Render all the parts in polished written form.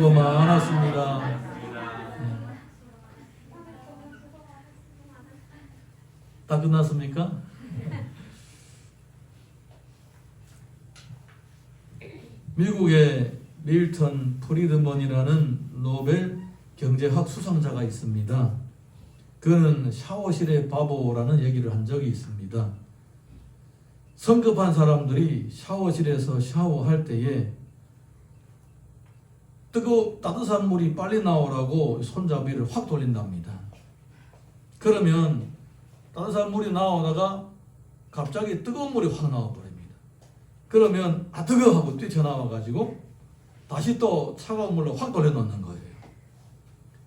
수고 많았습니다. 다 끝났습니까? 미국의 밀턴 프리드먼이라는 노벨 경제학 수상자가 있습니다. 그는 샤워실의 바보라는 얘기를 한 적이 있습니다. 성급한 사람들이 샤워실에서 샤워할 때에 따뜻한 물이 빨리 나오라고 손잡이를 확 돌린답니다. 그러면 따뜻한 물이 나오다가 갑자기 뜨거운 물이 확 나와버립니다. 그러면 뜨거워 하고 뛰쳐나와가지고 다시 또 차가운 물로 확 돌려놓는 거예요.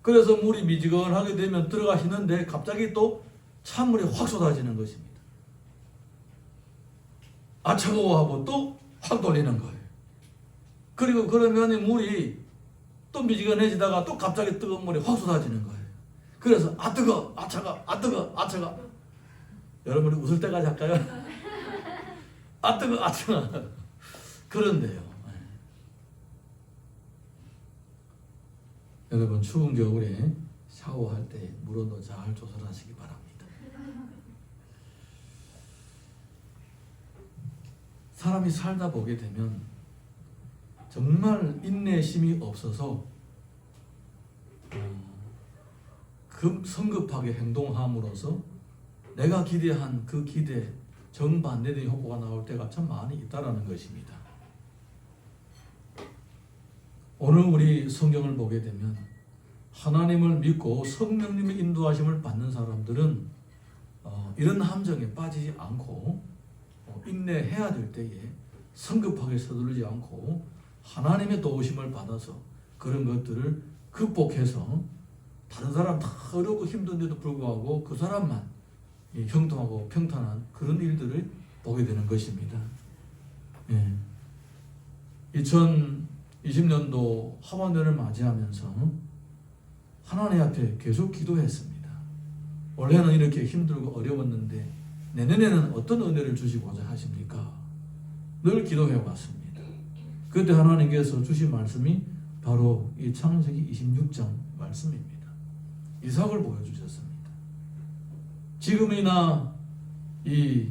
그래서 물이 미지근하게 되면 들어가시는데 갑자기 또 찬물이 확 쏟아지는 것입니다. 차가워 하고 또 확 돌리는 거예요. 그리고 그러면 물이 또 미지근해지다가 또 갑자기 뜨거운 물이 확 쏟아지는 거예요. 그래서 뜨거, 차가, 뜨거, 차가. 여러분이 웃을 때까지 할까요? 뜨거, 차가. 그런데요. 여러분 추운 겨울에 샤워할 때 물온도 잘 조절하시기 바랍니다. 사람이 살다 보게 되면 정말 인내심이 없어서 성급하게 행동함으로써 내가 기대한 그 기대 정반대된 효과가 나올 때가 참 많이 있다라는 것입니다. 오늘 우리 성경을 보게 되면 하나님을 믿고 성령님의 인도하심을 받는 사람들은 이런 함정에 빠지지 않고 인내해야 될 때에 성급하게 서두르지 않고 하나님의 도우심을 받아서 그런 것들을 극복해서 다른 사람 다 어렵고 힘든데도 불구하고 그 사람만 형통하고 평탄한 그런 일들을 보게 되는 것입니다. 2020년도 하반기를 맞이하면서 하나님 앞에 계속 기도했습니다. 올해는 이렇게 힘들고 어려웠는데 내년에는 어떤 은혜를 주시고자 하십니까? 늘 기도해 왔습니다. 그때 하나님께서 주신 말씀이 바로 이 창세기 26장 말씀입니다. 이삭을 보여주셨습니다. 지금이나 이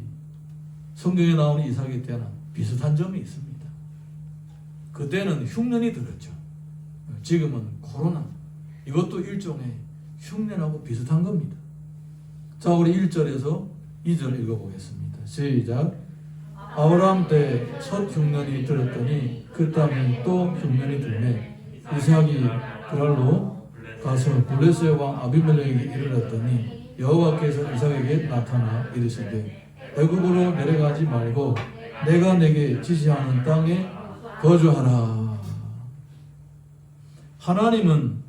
성경에 나오는 이삭의 때는 비슷한 점이 있습니다. 그때는 흉년이 들었죠. 지금은 코로나. 이것도 일종의 흉년하고 비슷한 겁니다. 자, 우리 1절에서 2절 읽어보겠습니다. 시작. 아브라함 때 첫 흉년이 들었더니 그 땅에 또 흉년이 들매 이삭이 그랄로 가서 블레셋 왕 아비멜렉에게 이르렀더니 여호와께서 이삭에게 나타나 이르시되 애굽으로 내려가지 말고 내가 내게 지시하는 땅에 거주하라. 하나님은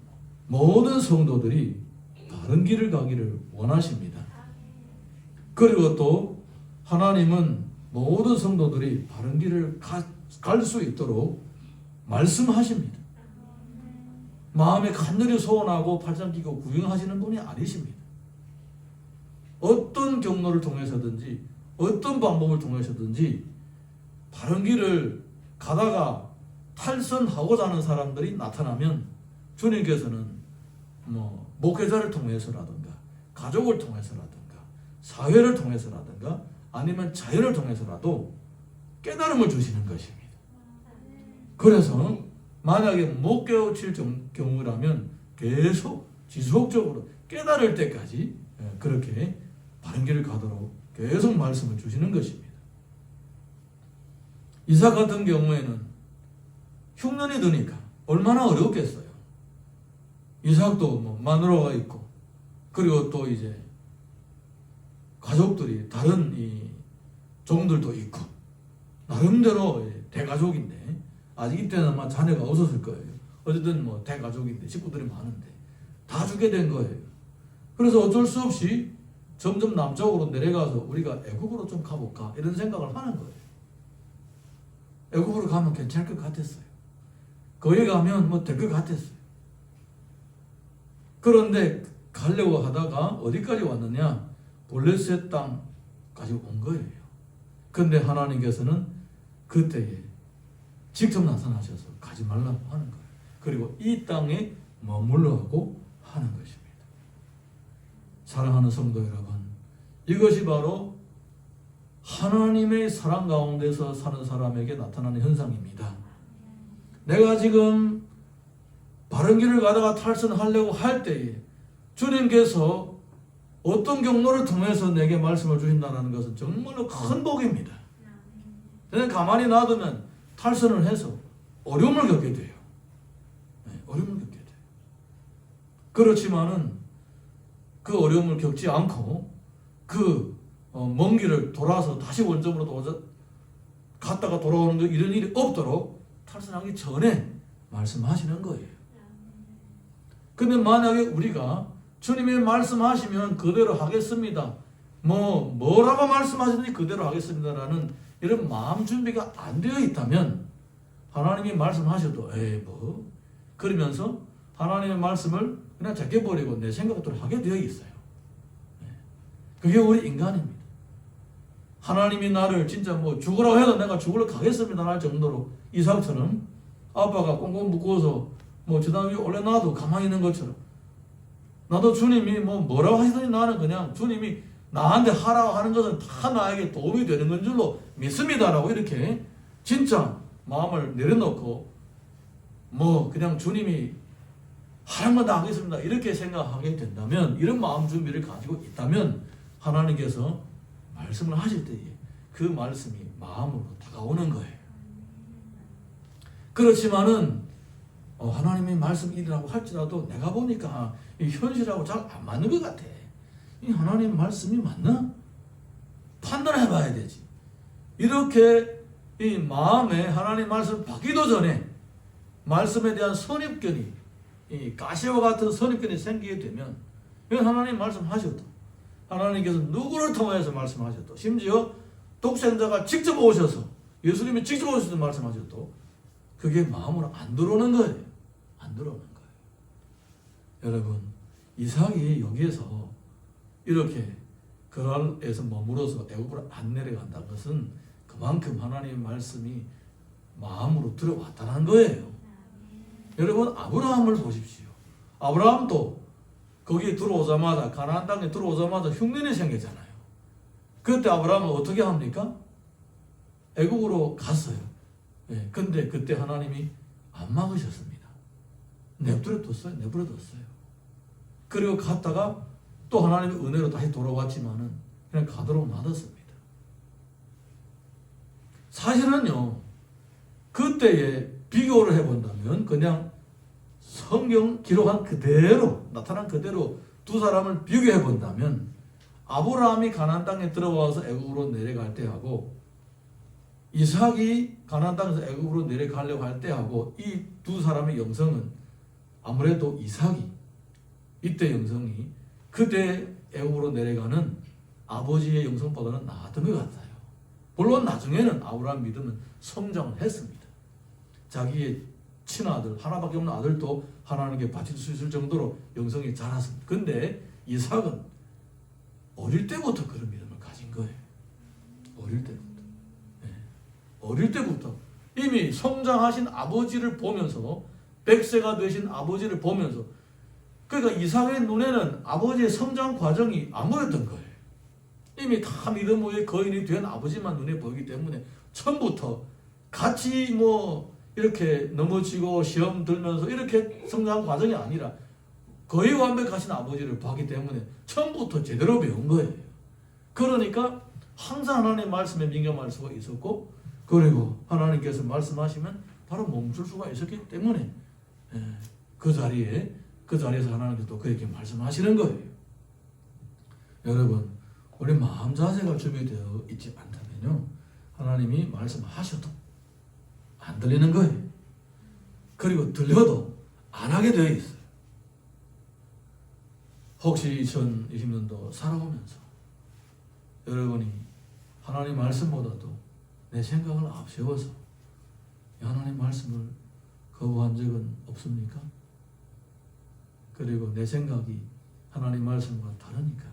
모든 성도들이 바른 길을 가기를 원하십니다. 그리고 또 하나님은 모든 성도들이 바른 길을 갈 수 있도록 말씀하십니다. 마음에 간절히 소원하고 팔짱 끼고 구경하시는 분이 아니십니다. 어떤 경로를 통해서든지 어떤 방법을 통해서든지 바른 길을 가다가 탈선하고자 하는 사람들이 나타나면 주님께서는 목회자를 통해서라든가 가족을 통해서라든가 사회를 통해서라든가 아니면 자연을 통해서라도 깨달음을 주시는 것입니다. 그래서 만약에 못 깨우칠 경우라면 계속 지속적으로 깨달을 때까지 그렇게 바른 길을 가도록 계속 말씀을 주시는 것입니다. 이삭 같은 경우에는 흉년이 드니까 얼마나 어렵겠어요. 이삭도 마누라가 있고 그리고 또 이제 가족들이 다른 이 종들도 있고 나름대로 대가족인데 아직 이때는 아마 자녀가 없었을 거예요. 어쨌든 대가족인데 식구들이 많은데 다 죽게 된 거예요. 그래서 어쩔 수 없이 점점 남쪽으로 내려가서 우리가 애굽으로 좀 가볼까 이런 생각을 하는 거예요. 애굽으로 가면 괜찮을 것 같았어요. 거기 가면 될 것 같았어요. 그런데 가려고 하다가 어디까지 왔느냐? 블레셋 땅까지 온 거예요. 그런데 하나님께서는 그때에 직접 나타나셔서 가지 말라고 하는 거예요. 그리고 이 땅에 머물러가고 하는 것입니다. 사랑하는 성도 여러분, 이것이 바로 하나님의 사랑 가운데서 사는 사람에게 나타나는 현상입니다. 내가 지금 바른 길을 가다가 탈선하려고 할 때에 주님께서 어떤 경로를 통해서 내게 말씀을 주신다는 것은 정말로 큰 복입니다. 그냥 가만히 놔두면 탈선을 해서 어려움을 겪게 돼요. 어려움을 겪게 돼요. 그렇지만은 그 어려움을 겪지 않고 그 먼 길을 돌아서 다시 원점으로 갔다가 돌아오는 거 이런 일이 없도록 탈선하기 전에 말씀하시는 거예요. 근데 만약에 우리가 주님이 말씀하시면 그대로 하겠습니다. 뭐라고 말씀하시든지 그대로 하겠습니다라는 이런 마음 준비가 안 되어 있다면 하나님이 말씀하셔도 그러면서 하나님의 말씀을 그냥 제껴버리고 내 생각대로 하게 되어 있어요. 그게 우리 인간입니다. 하나님이 나를 진짜 죽으라고 해도 내가 죽으러 가겠습니다 할 정도로 이삭처럼 아빠가 꽁꽁 묶어서 지단 위에 올려놔도 가만히 있는 것처럼 나도 주님이 뭐라고 하시더니 나는 그냥 주님이 나한테 하라고 하는 것은 다 나에게 도움이 되는 건 줄로 믿습니다라고 이렇게 진짜 마음을 내려놓고 그냥 주님이 하는 건 다 하겠습니다 이렇게 생각하게 된다면, 이런 마음 준비를 가지고 있다면 하나님께서 말씀을 하실 때에 그 말씀이 마음으로 다가오는 거예요. 그렇지만은 하나님의 말씀이라고 할지라도 내가 보니까 이 현실하고 잘 안 맞는 것 같아. 이 하나님 말씀이 맞나? 판단해 봐야 되지. 이렇게 이 마음에 하나님 말씀 받기도 전에 말씀에 대한 선입견이, 이 가시와 같은 선입견이 생기게 되면 하나님 말씀하셔도, 하나님께서 누구를 통해서 말씀하셔도, 심지어 독생자가 직접 오셔서 예수님이 직접 오셔서 말씀하셔도 그게 마음으로 안 들어오는 거예요. 안 들어오는 거예요. 여러분, 이삭이 여기에서 이렇게 그랄에서 머물어서 애굽으로 안 내려간다는 것은 그만큼 하나님의 말씀이 마음으로 들어왔다는 거예요. 여러분, 아브라함을 보십시오. 아브라함도 거기에 들어오자마자, 가나안 땅에 들어오자마자 흉년이 생겼잖아요. 그때 아브라함은 어떻게 합니까? 애국으로 갔어요. 근데 그때 하나님이 안 막으셨습니다. 내버려뒀어요. 그리고 갔다가 또 하나님의 은혜로 다시 돌아왔지만은 그냥 가도록 놔뒀습니다. 사실은요, 그때에 비교를 해본다면 그냥 성경 기록한 그대로, 나타난 그대로 두 사람을 비교해 본다면 아브라함이 가나안 땅에 들어와서 애국으로 내려갈 때하고 이삭이 가나안 땅에서 애국으로 내려가려고 할 때하고 이 두 사람의 영성은 아무래도 이삭이, 이때 영성이 그때 애국으로 내려가는 아버지의 영성보다는 나았던 것 같아요. 물론 나중에는 아브라함 믿음은 성장을 했습니다. 자기의 친아들, 하나밖에 없는 아들도 하나님께 바칠 수 있을 정도로 영성이 자랐습니다. 근데 이삭은 어릴 때부터 그런 믿음을 가진 거예요. 어릴 때부터 이미 성장하신 아버지를 보면서, 100세가 되신 아버지를 보면서, 그러니까 이삭의 눈에는 아버지의 성장 과정이 안 보였던 거예요. 이미 다 믿음의 거인이 된 아버지만 눈에 보이기 때문에 처음부터 같이 이렇게 넘어지고 시험 들면서 이렇게 성장 과정이 아니라 거의 완벽하신 아버지를 봤기 때문에 처음부터 제대로 배운 거예요. 그러니까 항상 하나님의 말씀에 민감할 수가 있었고, 그리고 하나님께서 말씀하시면 바로 멈출 수가 있었기 때문에 그 자리에서 하나님께서 또 그렇게 말씀하시는 거예요. 여러분, 우리 마음 자세가 준비되어 있지 않다면요, 하나님이 말씀하셔도 안 들리는 거예요. 그리고 들려도 안 하게 되어 있어요. 혹시 2020년도 살아오면서 여러분이 하나님 말씀보다도 내 생각을 앞세워서 하나님 말씀을 거부한 적은 없습니까? 그리고 내 생각이 하나님 말씀과 다르니까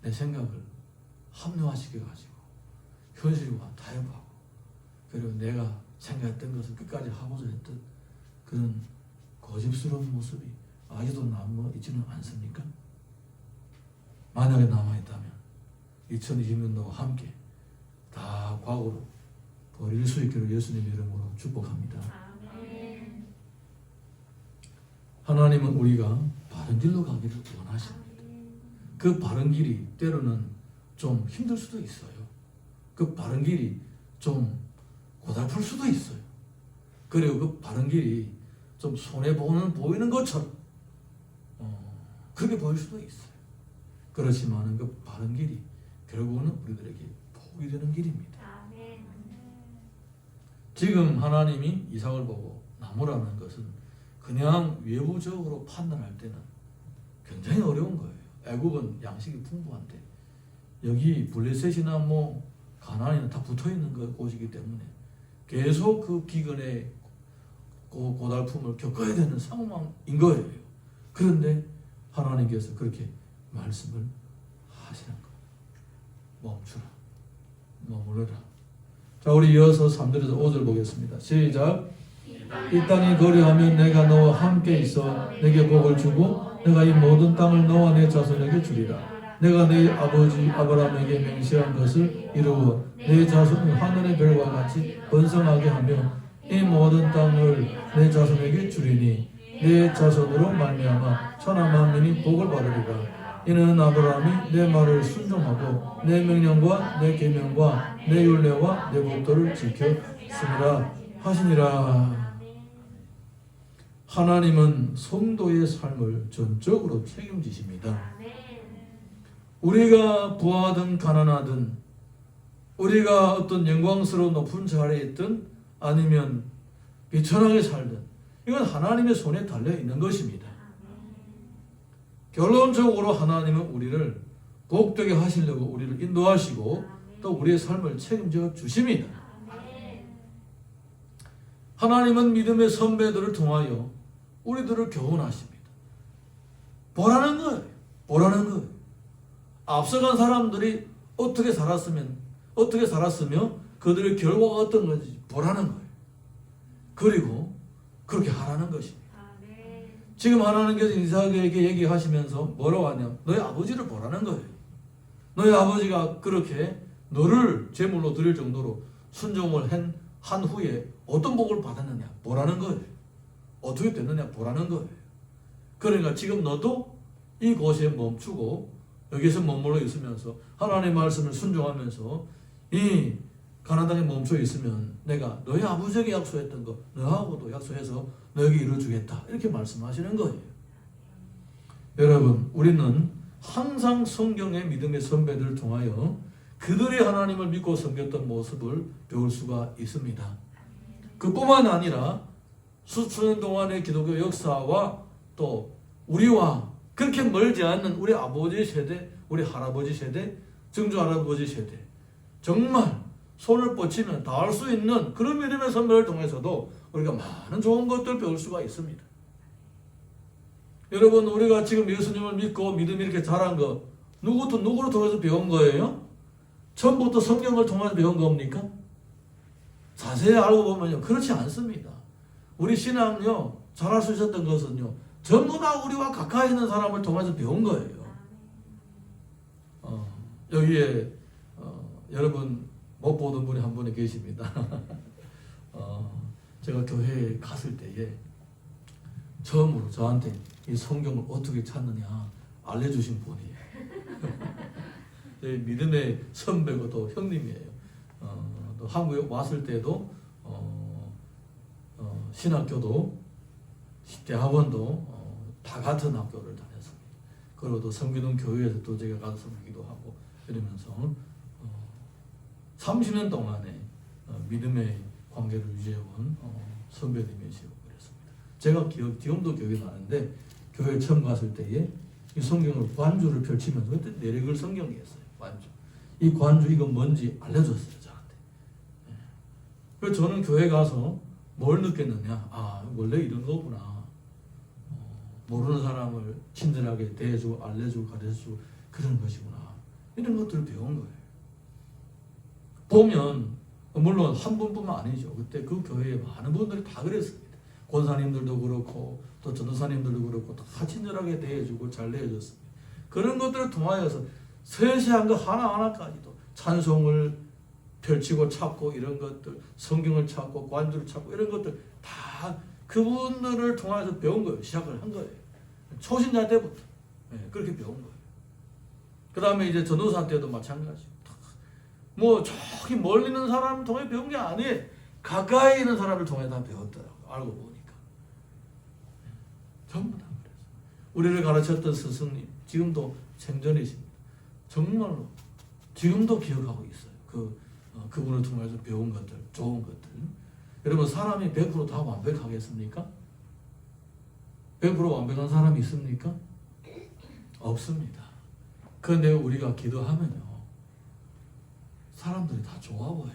내 생각을 합리화시켜가지고 현실과 타협하고, 그리고 내가 생각했던 것을 끝까지 하고자 했던 그런 고집스러운 모습이 아직도 남아 있지는 않습니까? 만약에 남아있다면 2020년도와 함께 다 과거로 버릴 수 있기를 예수님의 이름으로 축복합니다. 하나님은 우리가 바른 길로 가기를 원하십니다. 그 바른 길이 때로는 좀 힘들 수도 있어요. 그 바른 길이 좀 고달플 수도 있어요. 그리고 그 바른 길이 좀 보이는 것처럼 그렇게 보일 수도 있어요. 그렇지만 그 바른 길이 결국은 우리들에게 복이 되는 길입니다. 지금 하나님이 이삭을 보고 나무라는 것은 그냥 외부적으로 판단할 때는 굉장히 어려운 거예요. 애굽은 양식이 풍부한데 여기 블레셋이나 가나안이나 다 붙어있는 곳이기 때문에 계속 그 기근의 고달픔을 겪어야 되는 상황인 거예요. 그런데 하나님께서 그렇게 말씀을 하시는 거예요. 멈추라, 머무르라. 자, 우리 이어서 3절에서 5절 보겠습니다. 시작. 이 땅이 거류하면 내가 너와 함께 있어 내게 복을 주고 내가 이 모든 땅을 너와 내 자손에게 주리라. 내가 내 아버지 아브라함에게 맹세한 것을 이루어 내 자손이 하늘의 별과 같이 번성하게 하며 이 모든 땅을 내 자손에게 주리니 내 자손으로 말미암아 천하 만민이 복을 받으리라. 이는 아브라함이 내 말을 순종하고 내 명령과 내 계명과 내 율례와 내 법도를 지켰으리라 하시니라. 하나님은 성도의 삶을 전적으로 책임지십니다. 우리가 부하든 가난하든 우리가 어떤 영광스러운 높은 자리에 있든 아니면 비천하게 살든 이건 하나님의 손에 달려있는 것입니다. 결론적으로 하나님은 우리를 복되게 하시려고 우리를 인도하시고 또 우리의 삶을 책임져 주십니다. 하나님은 믿음의 선배들을 통하여 우리들을 교훈하십니다. 보라는 거예요. 앞서간 사람들이 어떻게 살았으며 그들의 결과가 어떤 건지 보라는 거예요. 그리고 그렇게 하라는 것입니다. 지금 하나님께서 이삭에게 얘기하시면서 뭐라고 하냐면 너희 아버지를 보라는 거예요. 너희 아버지가 그렇게 너를 제물로 드릴 정도로 순종을 한 후에 어떤 복을 받았느냐 보라는 거예요. 어떻게 됐느냐 보라는 거예요. 그러니까 지금 너도 이곳에 멈추고 여기서 머물러 있으면서 하나님의 말씀을 순종하면서 이 가나안 땅에 멈춰 있으면 내가 너희 아버지에게 약속했던 거 너하고도 약속해서 너에게 이루어주겠다 이렇게 말씀하시는 거예요. 여러분 우리는 항상 성경의 믿음의 선배들을 통하여 그들이 하나님을 믿고 섬겼던 모습을 배울 수가 있습니다. 그뿐만 아니라 수천 년 동안의 기독교 역사와 또 우리와 그렇게 멀지 않는 우리 아버지 세대, 우리 할아버지 세대, 증조 할아버지 세대 정말 손을 뻗치면 닿을 수 있는 그런 믿음의 선배를 통해서도 우리가 많은 좋은 것들을 배울 수가 있습니다. 여러분 우리가 지금 예수님을 믿고 믿음이 이렇게 자란 거 누구를 통해서 배운 거예요? 처음부터 성경을 통해서 배운 겁니까? 자세히 알고 보면요 그렇지 않습니다. 우리 신앙요 잘할 수 있었던 것은요 전부 다 우리와 가까이 있는 사람을 통해서 배운 거예요. 여기에 여러분 못 보던 분이 한 분이 계십니다. 제가 교회에 갔을 때에 처음으로 저한테 이 성경을 어떻게 찾느냐 알려주신 분이에요. 저희 믿음의 선배고 또 형님이에요. 또 한국에 왔을 때도 신학교도 대학원도 다 같은 학교를 다녔습니다. 그리고 또 성기동 교회에서 또 제가 가서 섬기기도 하고 이러면서 30년 동안에 믿음의 관계를 유지해온 선배님이시고 그랬습니다. 제가 지금도 기억이 나는데 교회 처음 갔을 때에 이 성경을 관주를 펼치면서 그때 내리글 성경이었어요. 관주. 이 관주 이건 뭔지 알려줬어요 저한테. 그래서 저는 교회 가서 뭘 느꼈느냐? 아 원래 이런 거구나. 모르는 사람을 친절하게 대해주고 알려주고 가르쳐주고 그런 것이구나. 이런 것들을 배운 거예요. 보면 물론 한 분뿐만 아니죠. 그때 그 교회에 많은 분들이 다 그랬습니다. 권사님들도 그렇고 또 전도사님들도 그렇고 다 친절하게 대해주고 잘 대해줬습니다. 그런 것들을 통하여서 세세한 거 하나하나까지도 찬송을 펼치고 찾고 이런 것들, 성경을 찾고 관주를 찾고 이런 것들 다 그분들을 통해서 배운 거예요. 시작을 한 거예요. 초신자 때부터 그렇게 배운 거예요. 그 다음에 이제 전도사 때도 마찬가지. 뭐 저기 멀리 있는 사람을 통해 배운 게 아니에요. 가까이 있는 사람을 통해 다 배웠더라고요. 알고 보니까. 전부 다 그래서. 우리를 가르쳤던 스승님 지금도 생전이십니다. 정말로 지금도 기억하고 있어요. 그분을 통해서 배운 것들, 좋은 것들. 여러분 사람이 100%다 완벽하겠습니까? 100% 완벽한 사람이 있습니까? 없습니다. 그런데 우리가 기도하면요. 사람들이 다 좋아 보여요.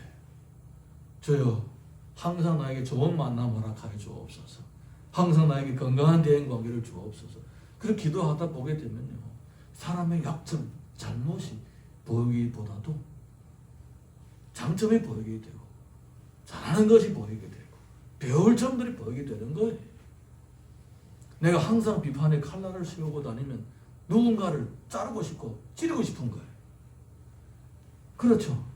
저요. 항상 나에게 좋은 만남 허락하여 주옵소서. 항상 나에게 건강한 대인 관계를 주옵소서. 그렇게 기도하다 보게 되면요. 사람의 약점, 잘못이 보이기보다도 장점이 보이게 되고 잘하는 것이 보이게 되고 배울 점들이 보이게 되는 거예요. 내가 항상 비판의 칼날을 씌우고 다니면 누군가를 자르고 싶고 찌르고 싶은 거예요. 그렇죠.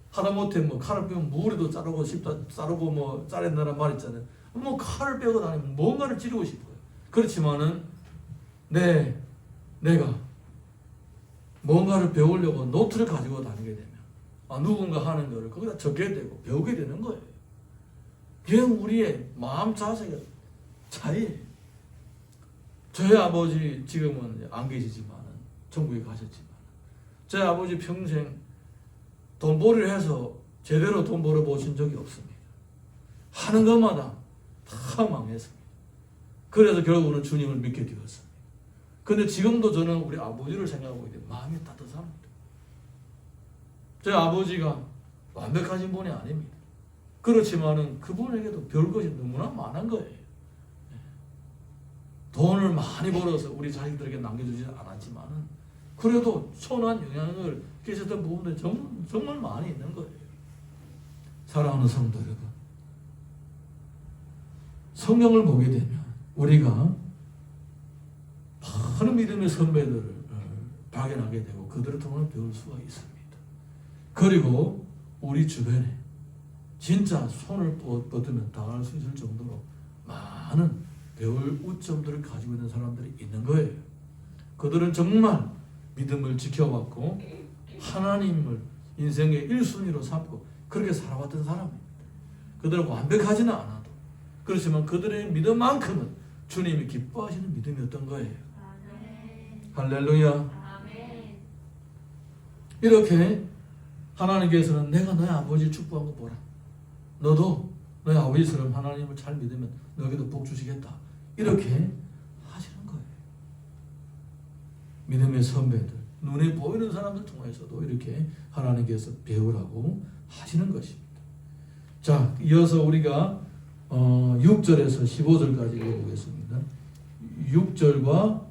하다못해 뭐 칼을 빼면 무리도 자르고 싶다, 자르고 뭐 자른다는 말 있잖아요. 뭐 칼을 빼고 다니면 뭔가를 찌르고 싶어요. 그렇지만은 내가 뭔가를 배우려고 노트를 가지고 다니게 되면 누군가 하는 거를 거기다 적게 되고 배우게 되는 거예요. 그냥 우리의 마음 자세가 차이예요. 저희 아버지 지금은 안 계시지만 천국에 가셨지만 저희 아버지 평생 돈벌이를 해서 제대로 돈 벌어보신 적이 없습니다. 하는 것마다 다 망했습니다. 그래서 결국은 주님을 믿게 되었습니다. 그런데 지금도 저는 우리 아버지를 생각하고 있는데 마음이 따뜻합니다. 저희 아버지가 완벽하신 분이 아닙니다. 그렇지만은 그분에게도 별 것이 너무나 많은 거예요. 돈을 많이 벌어서 우리 자식들에게 남겨주지 않았지만은 그래도 선한 영향을 끼쳤던 부분들이 정말 많이 있는 거예요. 사랑하는 성도 여러분, 성경을 보게 되면 우리가 많은 믿음의 선배들을 발견하게 되고 그들을 통해 배울 수가 있습니다. 그리고 우리 주변에 진짜 손을 뻗으면 닿을 수 있을 정도로 많은 배울 우점들을 가지고 있는 사람들이 있는 거예요. 그들은 정말 믿음을 지켜왔고 하나님을 인생의 1순위로 삼고 그렇게 살아왔던 사람입니다. 그들은 완벽하지는 않아도 그렇지만 그들의 믿음만큼은 주님이 기뻐하시는 믿음이었던 거예요. 아멘. 할렐루야. 아멘. 이렇게 하나님께서는 내가 너의 아버지를 축복한 거 보라. 너도 너의 아버지처럼 하나님을 잘 믿으면 너에게도 복 주시겠다. 이렇게 하시는 거예요. 믿음의 선배들, 눈에 보이는 사람들 통해서도 이렇게 하나님께서 배우라고 하시는 것입니다. 자, 이어서 우리가 6절에서 15절까지 읽어보겠습니다. 6절과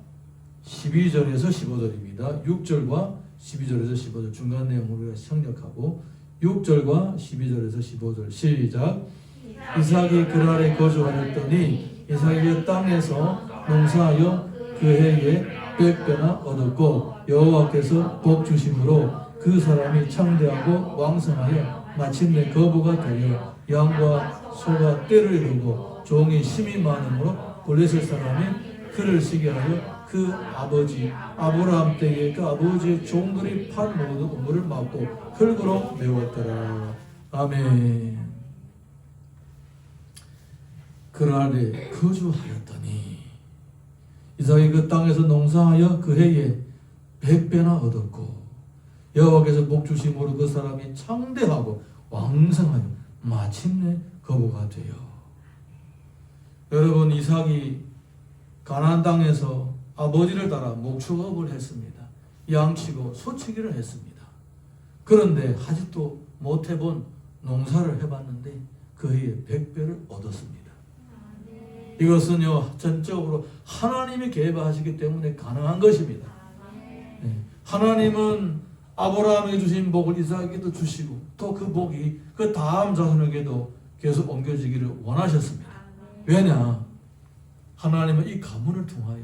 12절에서 15절입니다. 6절과 12절에서 15절 중간 내용을 우리가 생략하고 6절과 12절에서 15절 시작. 이삭이 그랄에 거주하였더니 이삭이 그 땅에서 농사하여 그 해에 100배나 얻었고 여호와께서 복 주심으로 그 사람이 창대하고 왕성하여 마침내 거부가 되어 양과 소가 때를 이루고 종이 심이 많음으로 블레셋 사람이 그를 쓰게 하여 그 아버지 아브라함 때에 그 아버지의 종들이 판 모든 우물을 막고 흙으로 메웠더라. 아멘. 그날에 거주하였더니 이삭이 그 땅에서 농사하여 그 해에 100배나 얻었고 여호와께서 복 주심으로 그 사람이 창대하고 왕성하여 마침내 거부가 되어. 여러분, 이삭이 가나안 땅에서 아버지를 따라 목축업을 했습니다. 양치고 소치기를 했습니다. 그런데 아직도 못 해본 농사를 해봤는데 그 해에 100배를 얻었습니다. 이것은요, 전적으로 하나님이 계획하시기 때문에 가능한 것입니다. 하나님은 아브라함에게 주신 복을 이삭에게도 주시고 또 그 복이 그 다음 자손에게도 계속 옮겨지기를 원하셨습니다. 왜냐? 하나님은 이 가문을 통하여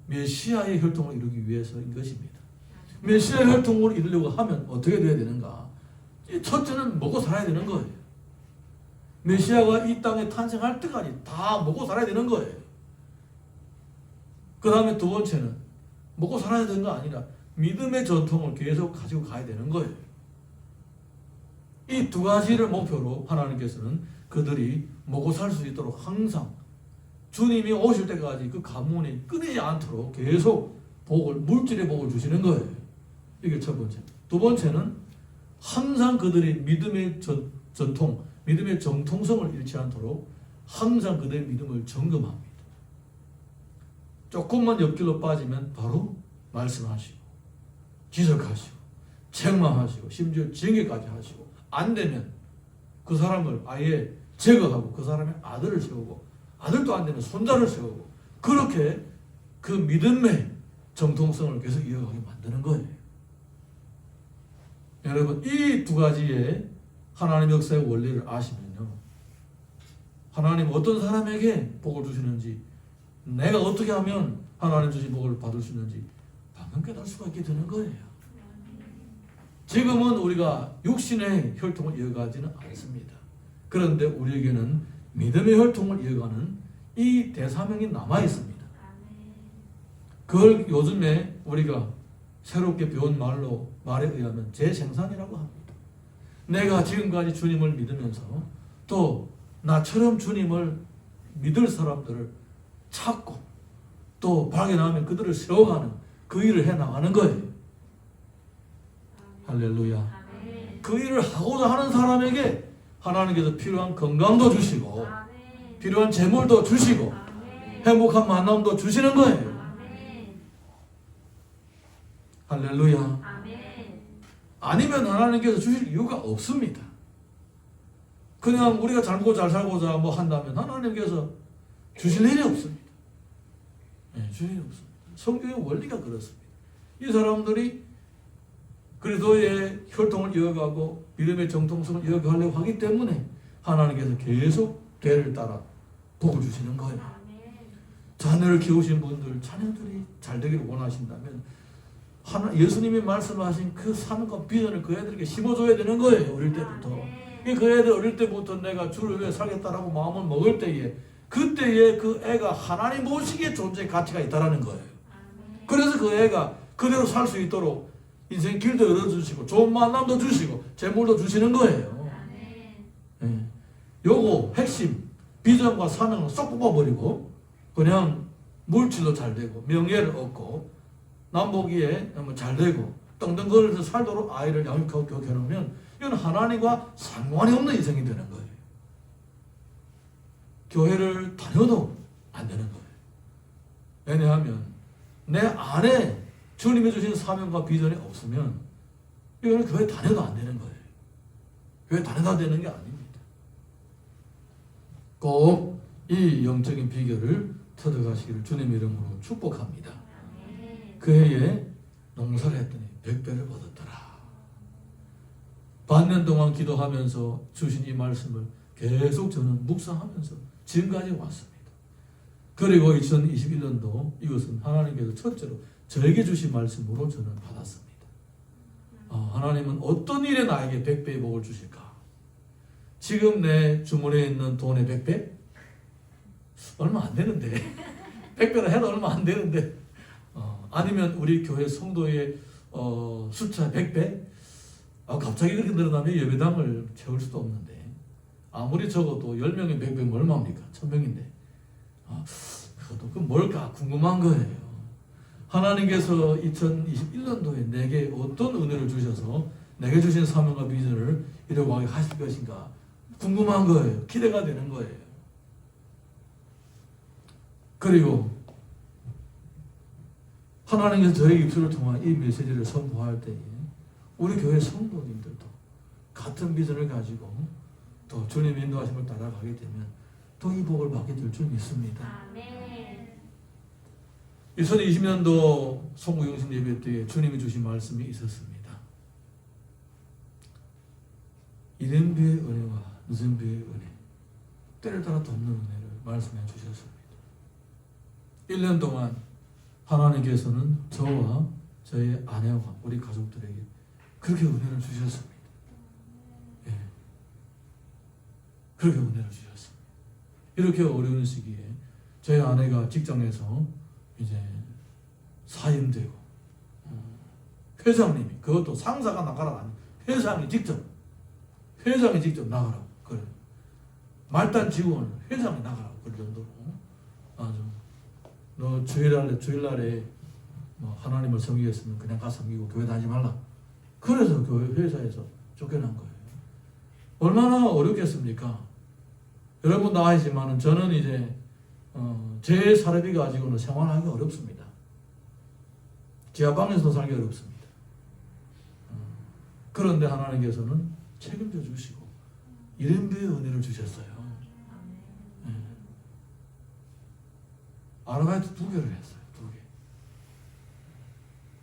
메시아의 혈통을 이루기 위해서인 것입니다. 메시아의 혈통을 이루려고 하면 어떻게 돼야 되는가? 첫째는 먹고 살아야 되는 거예요. 메시아가 이 땅에 탄생할 때까지 다 먹고 살아야 되는 거예요. 그 다음에 두 번째는 먹고 살아야 되는 거 아니라 믿음의 전통을 계속 가지고 가야 되는 거예요. 이 두 가지를 목표로 하나님께서는 그들이 먹고 살 수 있도록 항상 주님이 오실 때까지 그 가문이 끊이지 않도록 계속 복을, 물질의 복을 주시는 거예요. 이게 첫 번째. 두 번째는 항상 그들이 믿음의 전통, 믿음의 정통성을 잃지 않도록 항상 그들의 믿음을 점검합니다. 조금만 옆길로 빠지면 바로 말씀하시고 지적하시고 책망하시고 심지어 징계까지 하시고, 안 되면 그 사람을 아예 제거하고 그 사람의 아들을 세우고, 아들도 안 되면 손자를 세우고, 그렇게 그 믿음의 정통성을 계속 이어가게 만드는 거예요. 여러분, 이 두 가지의 하나님 역사의 원리를 아시면요, 하나님 어떤 사람에게 복을 주시는지, 내가 어떻게 하면 하나님 주신 복을 받을 수 있는지 방금 깨달을 수가 있게 되는 거예요. 지금은 우리가 육신의 혈통을 이어가지는 않습니다. 그런데 우리에게는 믿음의 혈통을 이어가는 이 대사명이 남아 있습니다. 그걸 요즘에 우리가 새롭게 배운 말에 의하면 재생산이라고 합니다. 내가 지금까지 주님을 믿으면서 또 나처럼 주님을 믿을 사람들을 찾고 또 발견하면 그들을 세워가는 그 일을 해나가는 거예요. 할렐루야. 그 일을 하고자 하는 사람에게 하나님께서 필요한 건강도 주시고 필요한 재물도 주시고 행복한 만남도 주시는 거예요. 할렐루야. 아니면 하나님께서 주실 이유가 없습니다. 그냥 우리가 잘 먹고 잘 살고자 뭐 한다면 하나님께서 주실 일이 없습니다. 주실 일이 없습니다. 성경의 원리가 그렇습니다. 이 사람들이 그리스도의 혈통을 이어가고 믿음의 정통성을 이어가려고 하기 때문에 하나님께서 계속 대를 따라 복을 주시는 거예요. 자녀를 키우신 분들, 자녀들이 잘 되기를 원하신다면 예수님이 말씀하신 그 사명과 비전을 그 애들에게 심어줘야 되는 거예요. 어릴 때부터. 그 애들 어릴 때부터 내가 주를 위해 살겠다라고 마음을 먹을 때에, 그때에 그 애가 하나님 보시기에 존재의 가치가 있다라는 거예요. 그래서 그 애가 그대로 살 수 있도록 인생 길도 열어주시고 좋은 만남도 주시고 재물도 주시는 거예요. 네. 요거 핵심 비전과 사명을 쏙 뽑아버리고 그냥 물질로 잘 되고 명예를 얻고 남보기에 잘 되고 떵떵거리면서 살도록 아이를 양육하고 교육해놓으면 이건 하나님과 상관이 없는 인생이 되는 거예요. 교회를 다녀도 안 되는 거예요. 왜냐하면 내 안에 주님이 주신 사명과 비전이 없으면 이거는 교회 다녀도 안 되는 거예요. 교회 다녀도 되는 게 아닙니다. 꼭 이 영적인 비결을 터득하시기를 주님 이름으로 축복합니다. 그 해에 농사를 했더니 100배를 얻었더라. 반년 동안 기도하면서 주신 이 말씀을 계속 저는 묵상하면서 지금까지 왔습니다. 그리고 2021년도 이것은 하나님께서 첫째로 저에게 주신 말씀으로 저는 받았습니다. 하나님은 어떤 일에 나에게 100배의 복을 주실까? 지금 내 주머니에 있는 돈의 100배? 얼마 안 되는데 100배라 해도 얼마 안 되는데 아니면 우리 교회 성도의 숫자 100배? 갑자기 그렇게 늘어나면 예배당을 채울 수도 없는데 아무리 적어도 10명의 100배면 얼마입니까? 1000명인데 그것도 그 뭘까 궁금한 거예요. 하나님께서 2021년도에 내게 어떤 은혜를 주셔서 내게 주신 사명과 비전을 이루어가게 하실 것인가 궁금한 거예요. 기대가 되는 거예요. 그리고 하나님께서 저의 입술을 통한 이 메시지를 선포할 때에 우리 교회 성도님들도 같은 비전을 가지고 또 주님 인도하심을 따라가게 되면 또 이 복을 받게 될 줄 믿습니다. 아멘. 2020년도 송구영신 예배 때에 주님이 주신 말씀이 있었습니다. 이른 비의 은혜와 늦은 비의 은혜, 때를 따라 돕는 은혜를 말씀해 주셨습니다. 1년 동안 하나님께서는 저와 저의 아내와 우리 가족들에게 그렇게 은혜를 주셨습니다. 예. 그렇게 은혜를 주셨습니다. 이렇게 어려운 시기에 저희 아내가 직장에서 이제 사임되고 회장님이, 그것도 상사가 나가라고 아니고 회장이 직접 나가라고 그래. 말단 직원을 회장이 나가라고 그럴 정도로 아주 너 주일날에 뭐 하나님을 섬기겠으면 그냥 가서 섬기고 교회 다니지 말라. 그래서 교회 회사에서 쫓겨난 거예요. 얼마나 어렵겠습니까? 여러분 다 아시지만 저는 이제 제 사례비 가지고는 생활하기 어렵습니다. 지하방에서 살기 어렵습니다. 그런데 하나님께서는 책임져 주시고 이른배의 은혜를 주셨어요. 네. 아르바이트 2개를 했어요.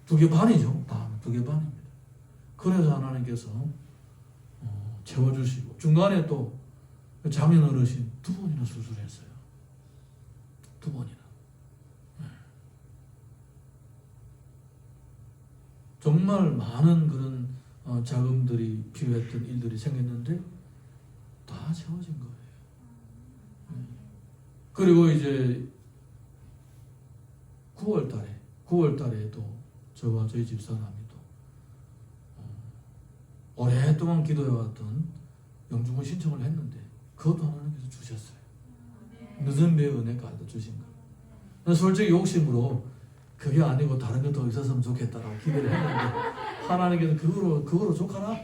2개 반이죠. 다음 2개 반입니다. 그래서 하나님께서 채워주시고 중간에 또 장인 어르신 2번이나 수술했어요. 2번이나. 네. 정말 많은 그런 자금들이 필요했던 일들이 생겼는데 다 채워진 거예요. 네. 그리고 이제 9월 달에 또 저와 저희 집사람이 또 오랫동안 기도해왔던 영주권 신청을 했는데 그것도 하나님께서 주셨어요. 늦은 배의 은혜가 주신 거예요. 솔직히 욕심으로 그게 아니고 다른 게 더 있었으면 좋겠다라고 기대를 했는데 하나님께서 그거로 족하나?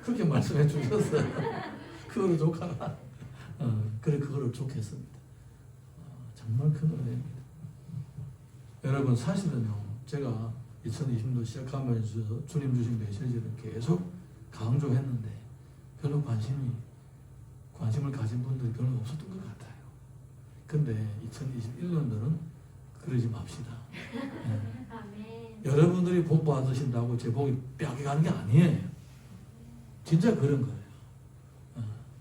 그렇게 말씀해 주셨어요. 그거로 족하나? 그래 그거로 족했습니다. 정말 큰 은혜입니다. 여러분 사실은요, 제가 2020년 시작하면서 주님 주신 메시지를 계속 강조했는데 별로 관심을 가진 분들이 별로 없었던 것 같아요. 근데 2021년도는 그러지 맙시다. 네. 여러분들이 복 받으신다고 제 복이 뼈게 가는 게 아니에요. 진짜 그런 거예요.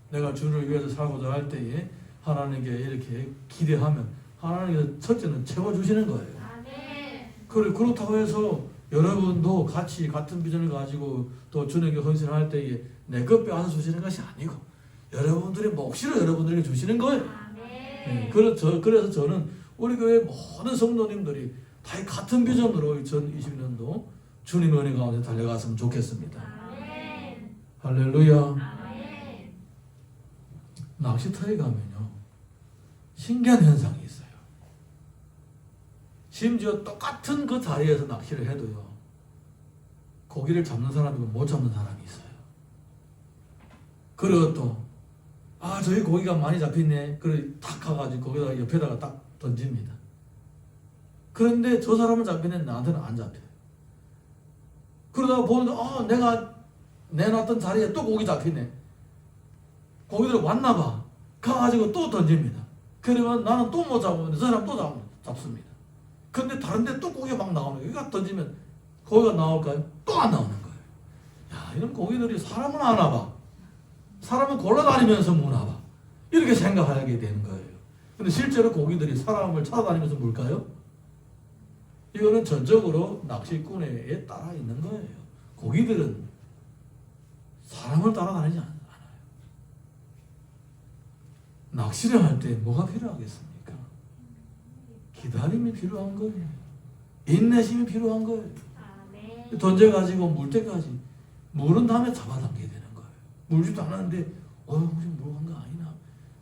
내가 주를 위해서 살고자 할 때에 하나님께 이렇게 기대하면 하나님께서 첫째는 채워주시는 거예요. 그렇다고 해서 여러분도 같이 같은 비전을 가지고 또 주님께 헌신할 때에 내 것 빼앗아 주시는 것이 아니고 여러분들의 몫으로 여러분들에게 주시는 거예요. 네, 그래서 저는 우리 교회 모든 성도님들이 다 같은 비전으로 2020년도 주님의 은혜 가운데 달려갔으면 좋겠습니다. 할렐루야. 낚시터에 가면요 신기한 현상이 있어요. 심지어 똑같은 그 자리에서 낚시를 해도요 고기를 잡는 사람이고 못 잡는 사람이 있어요. 그리고 또 저희 고기가 많이 잡히네. 그래 탁 가가지고 거기다가 옆에다가 딱 던집니다. 그런데 저 사람은 잡히네, 나한테는 안 잡혀요. 그러다가 보는데 내가 내놨던 자리에 또 고기 잡히네. 고기들 왔나 봐. 가가지고 또 던집니다. 그러면 나는 또 못 잡으면 저 사람 또 잡습니다. 근데 다른 데 또 고기가 막 나오는 거예요. 여기가 던지면 고기가 나올까요? 또 안 나오는 거예요. 야, 이런 고기들이 사람은 아나 봐. 사람은 골라다니면서 무나 봐. 이렇게 생각하게 되는 거예요. 근데 실제로 고기들이 사람을 찾아다니면서 뭘까요? 이거는 전적으로 낚시꾼에 따라 있는 거예요. 고기들은 사람을 따라다니지 않아요. 낚시를 할 때 뭐가 필요하겠습니까? 기다림이 필요한 거예요. 인내심이 필요한 거예요. 던져가지고 물 때까지 물은 다음에 잡아당겨야 되는 거예요. 물지도 않았는데 혹시 물한 거 아니나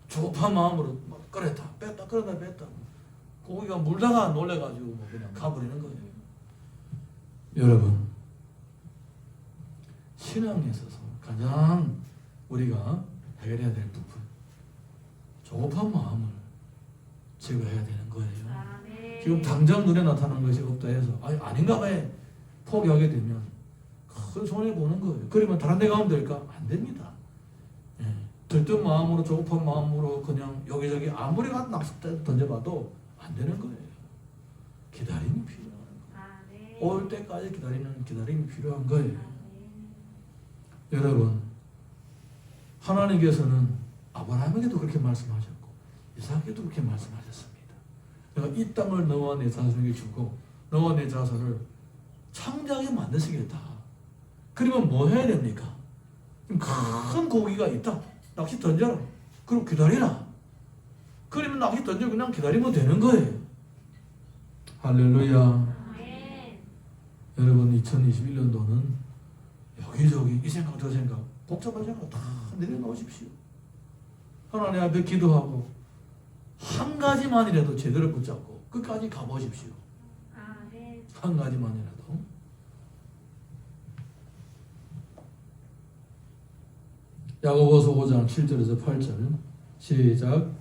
조급한 마음으로 막 끌었다 뺐다 끌었다 뺐다 고기가 물다가 놀래가지고 뭐 그냥 가버리는 거예요. 여러분 신앙에 있어서 가장 우리가 해결해야 될 부분 조급한 마음을 제거해야 되는 거예요. 지금 당장 눈에 나타나는 것이 없다 해서 아닌가 봐요. 포기하게 되면 큰 손해보는 거예요. 그러면 다른 데 가면 될까? 안 됩니다. 들뜬 마음으로 조급한 마음으로 그냥 여기저기 아무리 같은 낚싯대 던져봐도 안 되는 거예요. 기다림이 필요한 거예요. 올 때까지 기다림이 필요한 거예요. 여러분 하나님께서는 아브라함에게도 그렇게 말씀하셨고 이삭에도 그렇게 말씀하셨습니다. 내가 이 땅을 너와 내 자손에게 주고 너와 내 자손을 창대하게 만드시겠다. 그러면 뭐 해야 됩니까? 큰 고기가 있다. 낚시 던져라. 그리고 기다리라. 그러면 낚시 던지고 그냥 기다리면 되는 거예요. 할렐루야. 여러분 2021년도는 여기저기 이 생각 저 생각 복잡한 생각 다 내려놓으십시오. 하나님 앞에 기도하고 한 가지만이라도 제대로 붙잡고 끝까지 가보십시오. 한 가지만이라도. 야고보서 5장 7절에서 8절 시작.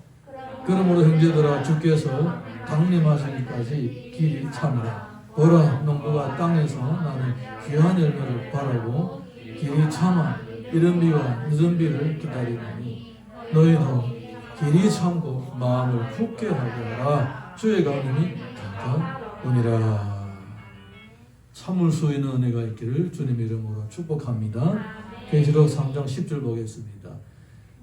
그러므로 형제들아 주께서 강림하시기까지 길이 참으라. 보라 농부가 땅에서 나는 귀한 열매를 바라고 길이 참아 이른 비와 늦은 비를 기다리노니 너희도 길이 참고 마음을 굳게 하거라. 주의 강림이 가까우니라. 참을 수 있는 은혜가 있기를 주님 이름으로 축복합니다. 계시록 3장 10절 보겠습니다.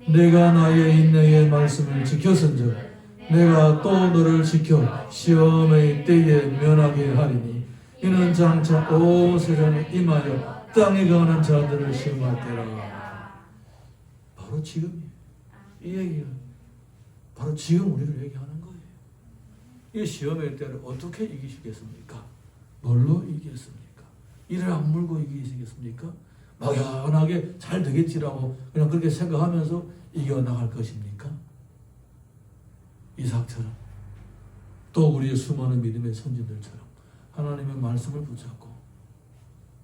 내가 나의 인내의 말씀을 지켰은즉 내가 또 너를 지켜 시험의 때에 면하게 하리니 이는 장차 온 세상에 임하여 땅에 거하는 자들을 시험할 때라. 바로 지금이에요. 이 얘기가 바로 지금 우리를 얘기하는 거예요. 이 시험의 때를 어떻게 이기시겠습니까? 뭘로 이기겠습니까? 이를 악물고 이기시겠습니까? 막연하게 잘 되겠지라고 그냥 그렇게 생각하면서 이겨나갈 것입니까? 이삭처럼 또 우리의 수많은 믿음의 선진들처럼 하나님의 말씀을 붙잡고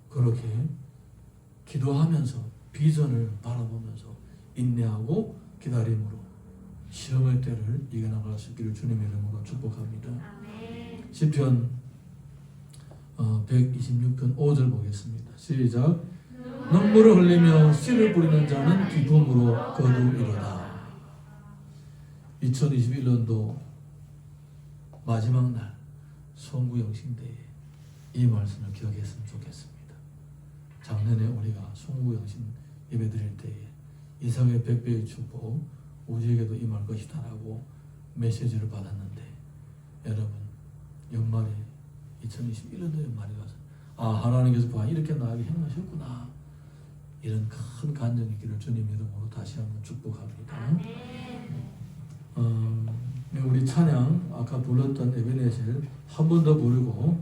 그렇게 기도하면서 비전을 바라보면서 인내하고 기다림으로 시험의 때를 이겨나갈 수 있기를 주님의 이름으로 축복합니다. 시편 126편 5절 보겠습니다. 시작. 눈물을 흘리며 씨를 뿌리는 자는 기쁨으로 거두리로다. 2021년도 마지막 날 송구영신대에 이 말씀을 기억했으면 좋겠습니다. 작년에 우리가 송구영신 예배 드릴 때에 이삭의 100배의 축복 우리에게도 임할 것이다 라고 메시지를 받았는데 여러분 연말에 2021년도 연말에 가서 하나님께서 봐 이렇게 나에게 행하셨구나 이런 큰 간증이 있기를 주님 이름으로 다시 한번 축복합니다. 우리 찬양 아까 불렀던 에베네셀 한 번 더 부르고